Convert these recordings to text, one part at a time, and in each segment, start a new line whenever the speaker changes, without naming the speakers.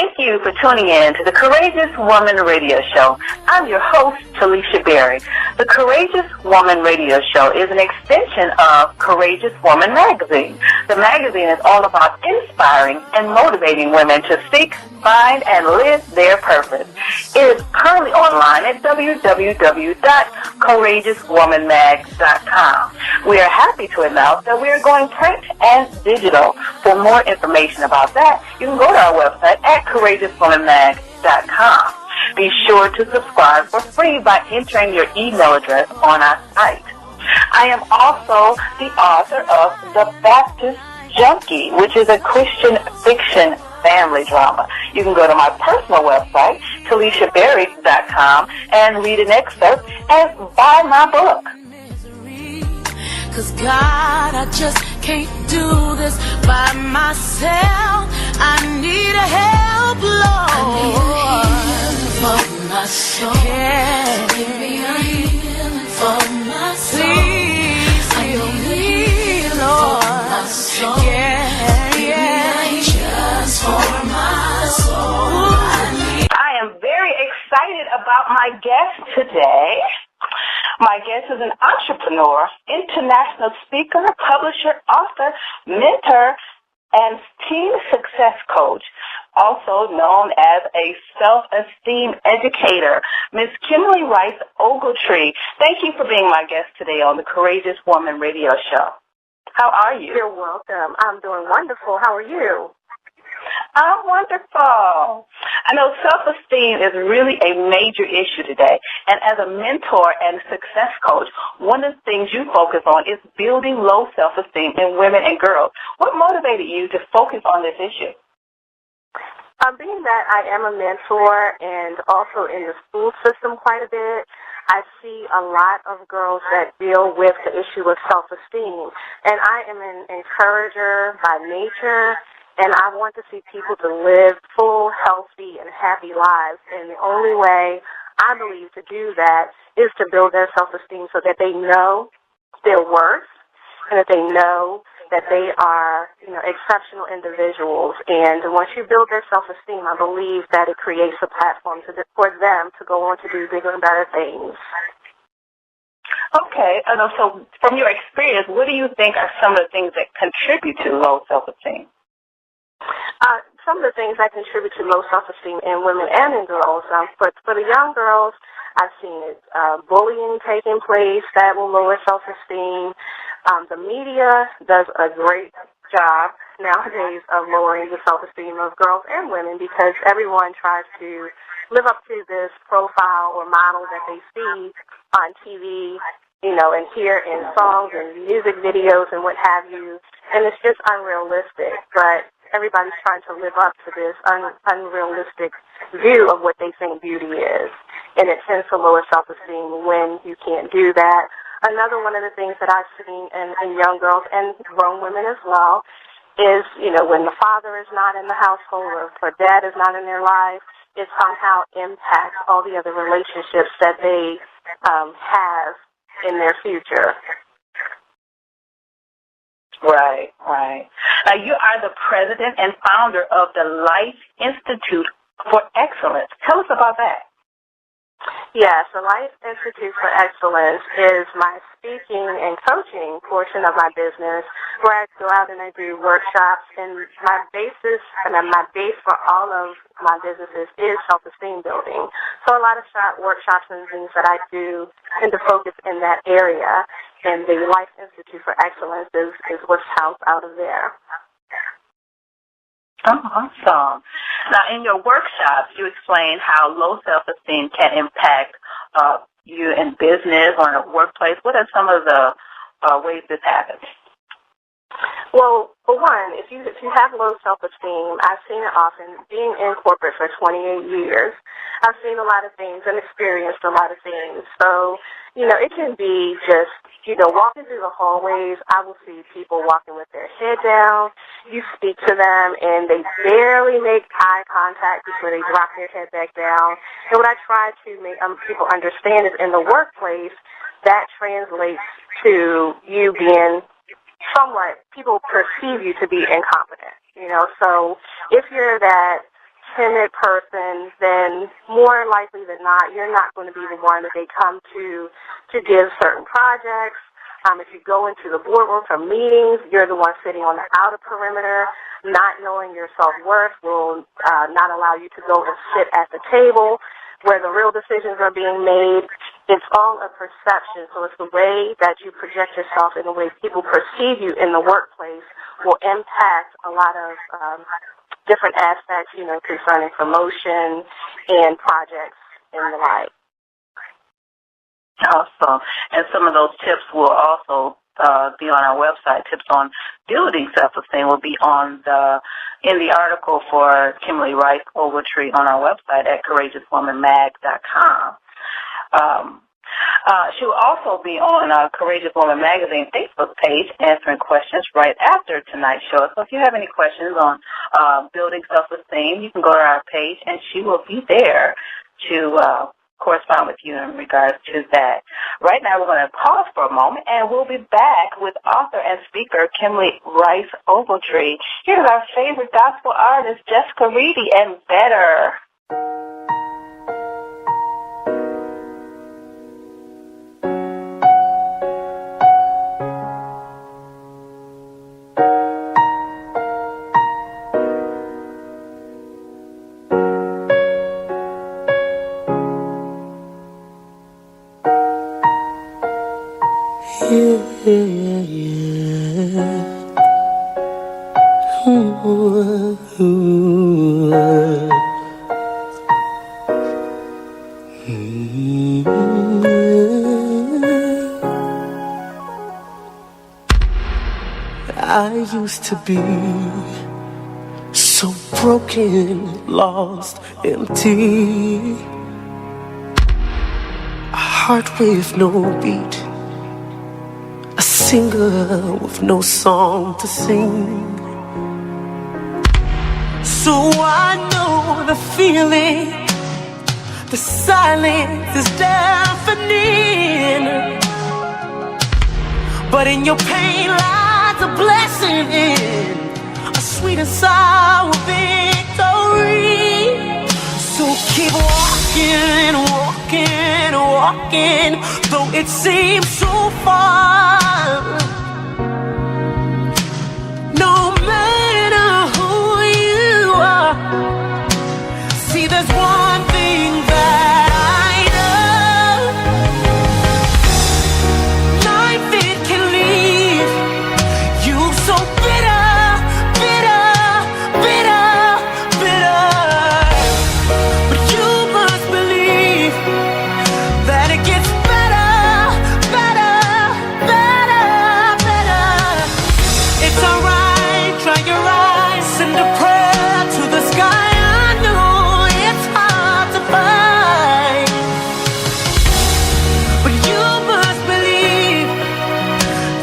Thank you for tuning in to the Courageous Woman Radio Show. I'm your host, Talisha Berry. The Courageous Woman Radio Show is an extension of Courageous Woman Magazine. The magazine is all about inspiring and motivating women to seek, find, and live their purpose. It is currently online at www.courageouswomanmag.com. We are happy to announce that we are going print and digital. For more information about that, you can go to our website at courageouswomanmag.com. Be sure to subscribe for free by entering your email address on our site. I am also the author of The Baptist Junkie, which is a Christian fiction family drama. You can go to my personal website, TalishaBerry.com, and read an excerpt and buy my book.
'Cause God, I just can't do this by myself. I need a help, Lord. I need a healing for my soul. Yeah. Give me a healing for my soul. Please heal me, Lord. Yeah, yeah. Just for my soul.
I am very excited about my guest today. My guest is an entrepreneur, international speaker, publisher, author, mentor, and team success coach, also known as a self-esteem educator, Miss Kimmoly Rice-Ogletree. Thank you for being my guest today on the Courageous Woman Radio Show. How are you?
You're welcome. I'm doing wonderful. How are you?
I'm wonderful. I know self-esteem is really a major issue today. And as a mentor and success coach, one of the things you focus on is building low self-esteem in women and girls. What motivated you to focus on this issue?
Being that I am a mentor and also in the school system quite a bit, I see a lot of girls that deal with the issue of self-esteem. And I am an encourager by nature. And I want to see people to live full, healthy, and happy lives. And the only way I believe to do that is to build their self-esteem so that they know their worth and that they know that they are, exceptional individuals. And once you build their self-esteem, I believe that it creates a platform for them to go on to do bigger and better things.
Okay. So from your experience, what do you think are some of the things that contribute to low self-esteem?
Some of the things that contribute to low self-esteem in women and in girls, but for the young girls, I've seen it, bullying taking place that will lower self-esteem. The media does a great job nowadays of lowering the self-esteem of girls and women because everyone tries to live up to this profile or model that they see on TV, and hear in songs and music videos and what have you, and it's just unrealistic, but everybody's trying to live up to this unrealistic view of what they think beauty is. And it tends to lower self-esteem when you can't do that. Another one of the things that I've seen in young girls and grown women as well is, when the father is not in the household or if dad is not in their life, it somehow impacts all the other relationships that they have in their future.
Right. Now, you are the president and founder of the Life Institute for Excellence. Tell us about that.
Yes, the Life Institute for Excellence is my speaking and coaching portion of my business where I go out and I do workshops, and my base for all of my businesses is self-esteem building. So a lot of workshops and things that I do tend to focus in that area, and the Life Institute for Excellence is what's housed out of there.
Oh, awesome. Now, in your workshops, you explain how low self-esteem can impact you in business or in a workplace. What are some of the ways this happens?
Well, for one, if you have low self-esteem, I've seen it often. Being in corporate for 28 years, I've seen a lot of things and experienced a lot of things. So, it can be just, walking through the hallways, I will see people walking with their head down. You speak to them, and they barely make eye contact before they drop their head back down. And what I try to make people understand is in the workplace, that translates to you being somewhat, people perceive you to be incompetent, So if you're that timid person, then more likely than not, you're not going to be the one that they come to give certain projects. If you go into the boardroom for meetings, you're the one sitting on the outer perimeter. Not knowing your self-worth will not allow you to go and sit at the table where the real decisions are being made. It's all a perception. So it's the way that you project yourself and the way people perceive you in the workplace will impact a lot of different aspects, concerning promotion and projects and the like.
Awesome. And some of those tips will also be on our website. Tips on building self-esteem will be in the article for Kimmoly Rice-Ogletree on our website at courageouswomanmag.com. She will also be on Courageous Woman Magazine Facebook page answering questions right after tonight's show. So if you have any questions on building self-esteem, you can go to our page and she will be there to correspond with you in regards to that. Right now we're going to pause for a moment and we'll be back with author and speaker Kimmoly Rice-Ogletree. Here's our favorite gospel artist, Jessica Reedy, and Better.
I used to be so broken, lost, empty, a heart with no beat, a singer with no song to sing. So I know the feeling, the silence is deafening, but in your pain lies a blessing, a sweet and sour victory. So keep walking, walking, walking, though it seems so far. No matter who you are, see there's one thing that I know. Life, it can leave you so bitter, bitter, bitter, bitter. But you must believe that it gets better, better, better, better. It's alright, dry your eyes, send a prayer to the sky. I know it's hard to find, but you must believe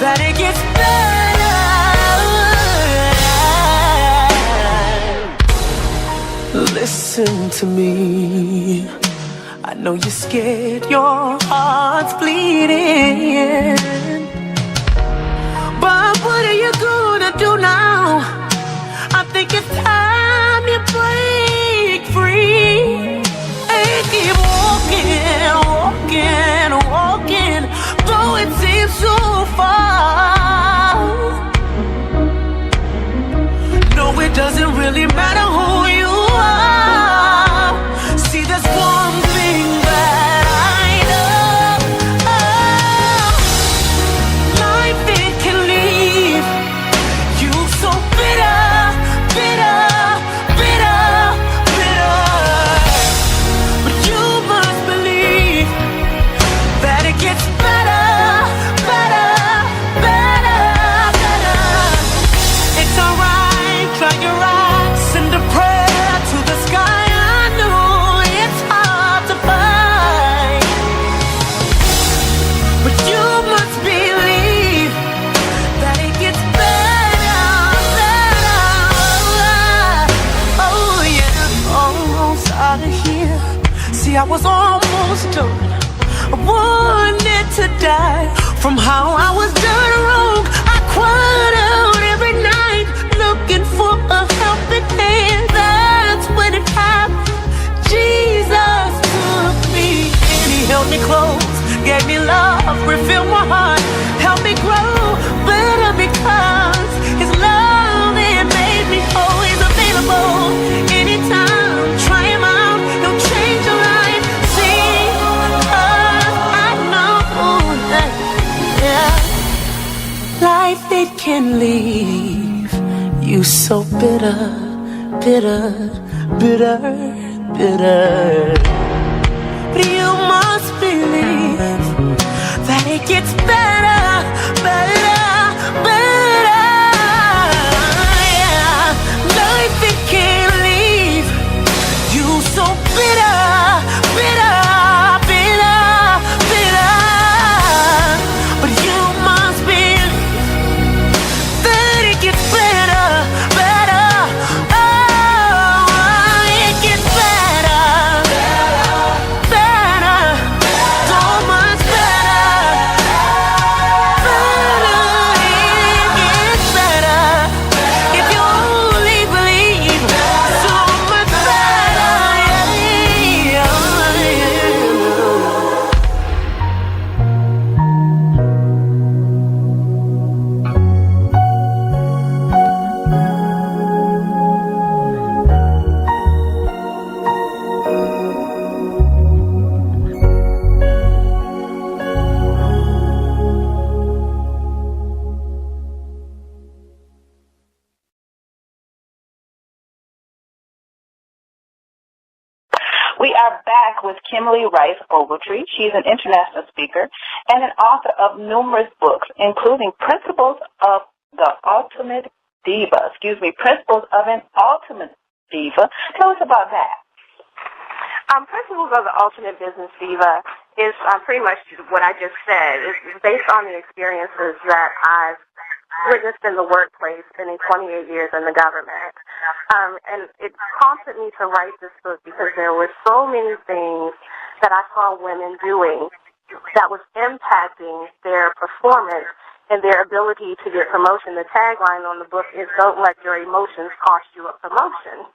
that it gets better. Listen to me, I know you're scared, your heart's bleeding, but what are you gonna do now? I think it's time you break free and keep walking, walking, walking, though it seems so far. No, it doesn't really matter who you are. See, there's one thing that I know. Life, it can leave you so bitter, bitter, bitter, bitter. But you must believe that it gets better, better, better, better. It's alright, dry your eyes, send a prayer to the sky. I know it's hard to find, but you must believe that it gets better, better. Oh yeah, almost out of here. See, I was almost done. I wanted to die from how I was done wrong. I cried out every night looking for a helping hand. That's when it happened. can't leave. You so bitter, bitter, bitter, bitter. But you must believe that it gets better, better, better. Yeah, life it can't leave. You so bitter, bitter, bitter, bitter. But you must believe that it gets better, better. Oh, it gets better, better, so much better, better. It gets better if you only believe. So much better, yeah, yeah.
We are back with Kimmoly Rice-Ogletree. She's an international speaker and an author of numerous books, including Principles of an Ultimate Diva. Tell us about that.
Principles of the Ultimate Business Diva is pretty much what I just said. It's based on the experiences that I've witnessed in the workplace, spending 28 years in the government. And it prompted me to write this book because there were so many things that I saw women doing that was impacting their performance and their ability to get promotion. The tagline on the book is, "Don't let your emotions cost you a promotion."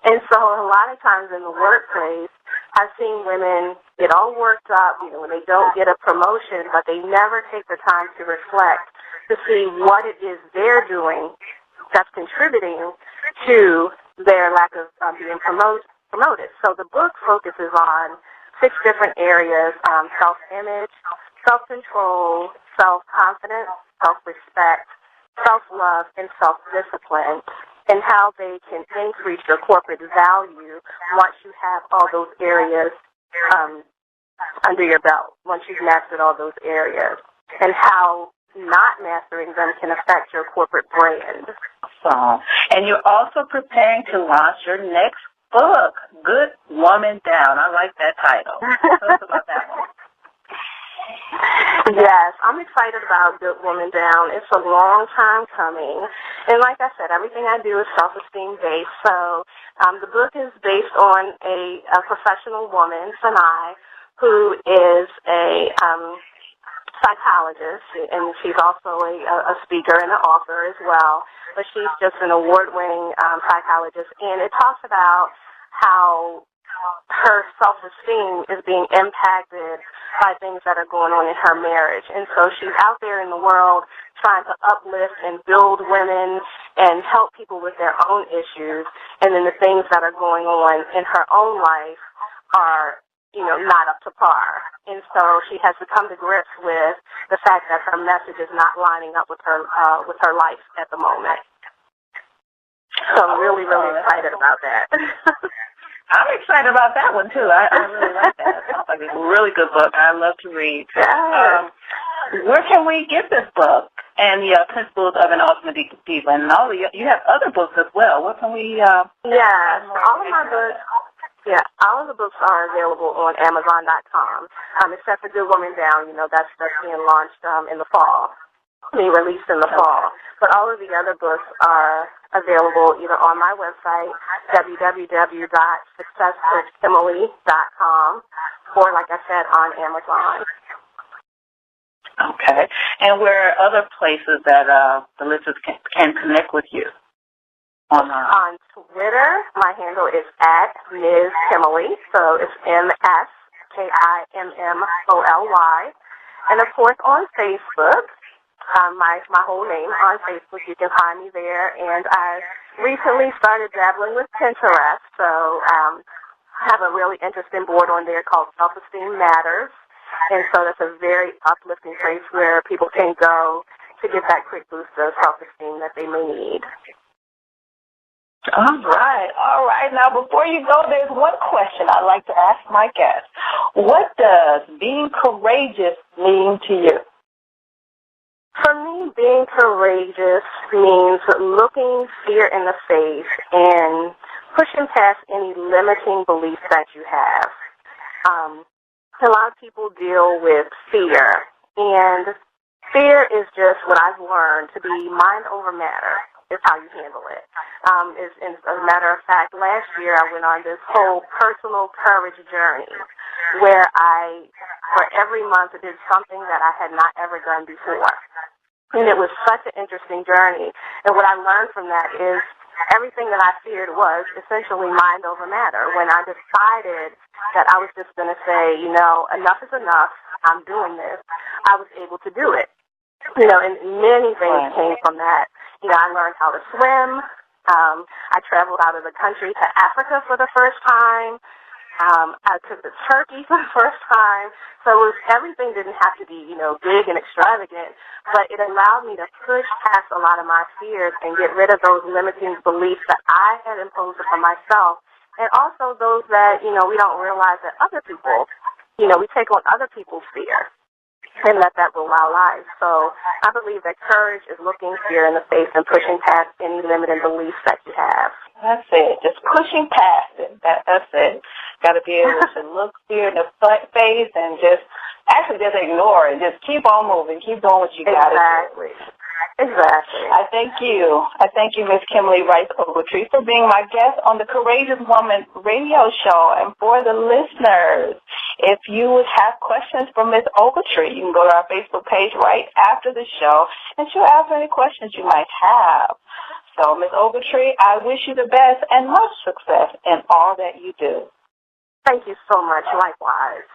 And so a lot of times in the workplace, I've seen women get all worked up, when they don't get a promotion, but they never take the time to reflect to see what it is they're doing that's contributing to their lack of being promoted. So the book focuses on 6 different areas: self-image, self-control, self-confidence, self-respect, self-love, and self-discipline, and how they can increase your corporate value once you have all those areas under your belt, once you've mastered all those areas, and how not mastering them can affect your corporate brand.
And you're also preparing to launch your next book, Good Woman Down. I like that title. Tell us about that one.
Yes, I'm excited about Good Woman Down. It's a long time coming. And like I said, everything I do is self-esteem based. So the book is based on a professional woman, Sanai, who is a psychologist, and she's also a speaker and an author as well. But she's just an award-winning psychologist, and it talks about how her self-esteem is being impacted by things that are going on in her marriage. And so she's out there in the world trying to uplift and build women and help people with their own issues. And then the things that are going on in her own life are, not up to par. And so she has to come to grips with the fact that her message is not lining up with her life at the moment. So I'm really, really excited about that.
I'm excited about that one, too. I really like that. It sounds like a really good book. I love to read. Where can we get this book and the Principles of an Ultimate Diva? And you have other books as well. Where can we...
all of my books... Yeah, all of the books are available on Amazon.com, except for Good Woman Down. That's being launched in the fall, being released in the fall. But all of the other books are available either on my website, www.successcoachkimmoly.com, or, like I said, on Amazon.
Okay. And where are other places that the listeners can connect with you?
On Twitter, my handle is @Ms. Kimmoly, so it's MSKIMMOLY. And of course on Facebook, my whole name on Facebook, you can find me there. And I recently started dabbling with Pinterest, so I have a really interesting board on there called Self-Esteem Matters. And so that's a very uplifting place where people can go to get that quick boost of self-esteem that they may need.
All right. Now, before you go, there's one question I'd like to ask my guests. What does being courageous mean to you?
For me, being courageous means looking fear in the face and pushing past any limiting beliefs that you have. A lot of people deal with fear, and fear is just what I've learned to be mind over matter. Is how you handle it. As a matter of fact, last year I went on this whole personal courage journey where for every month, I did something that I had not ever done before. And it was such an interesting journey. And what I learned from that is everything that I feared was essentially mind over matter. When I decided that I was just going to say, enough is enough, I'm doing this, I was able to do it. And many things came from that. I learned how to swim. I traveled out of the country to Africa for the first time. I took to Turkey for the first time. So everything didn't have to be, big and extravagant, but it allowed me to push past a lot of my fears and get rid of those limiting beliefs that I had imposed upon myself, and also those that, we don't realize that other people, we take on other people's fear and let that rule our lives. So I believe that courage is looking fear in the face and pushing past any limiting beliefs that you have.
That's it. Just pushing past it. That's it. Got to be able to look fear in the face and just ignore it. Just keep on moving. Keep doing what you got to do.
Exactly.
I thank you, Ms. Kimmoly Rice-Ogletree, for being my guest on the Courageous Woman radio show. And for the listeners, if you would have questions for Ms. Ogletree, you can go to our Facebook page right after the show, and she'll answer any questions you might have. So, Ms. Ogletree, I wish you the best and much success in all that you do.
Thank you so much. Likewise.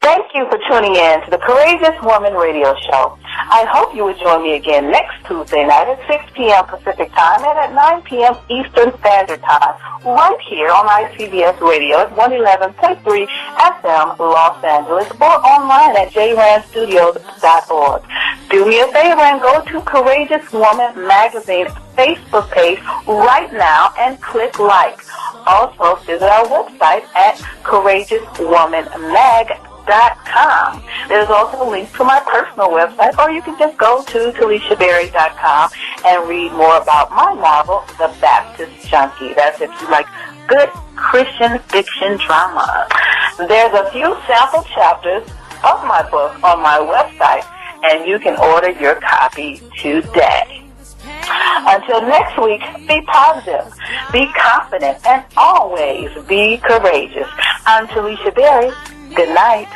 Thank you for tuning in to the Courageous Woman radio show. I hope you will join me again next Tuesday night at 6 p.m. Pacific time and at 9 p.m. Eastern Standard Time, right here on ICBS Radio at 111.3 FM Los Angeles, or online at jranstudios.org. Do me a favor and go to Courageous Woman Magazine's Facebook page right now and click like. Also, visit our website at courageouswomanmag.com. There's also a link to my personal website, or you can just go to TalishaBerry.com and read more about my novel, The Baptist Junkie. That's if you like good Christian fiction drama. There's a few sample chapters of my book on my website, and you can order your copy today. Until next week, be positive, be confident, and always be courageous. I'm Talisha Berry. Good night.